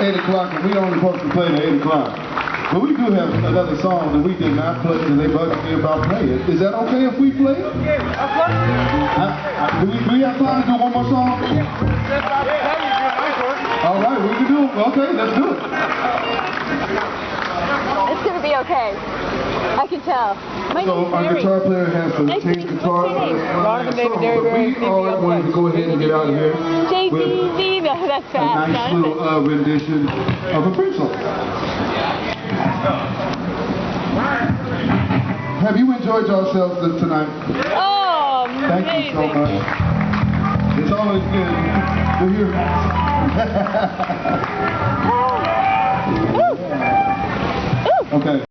8 o'clock, and we only supposed to play at 8 o'clock. But we do have another song that we did not play because they bugged me about playing it. Is that okay if we play it? Do we have time to do one more song? All right, we can do it. Okay, let's do it. It's going to be okay. I can tell. So our guitar player has to change guitar. We all wanted to go ahead and get out of here JCV, that's fast. a nice little rendition of a Prince song. Have you enjoyed yourselves tonight? Oh, amazing. Thank you so much. It's always good to hear that. Okay.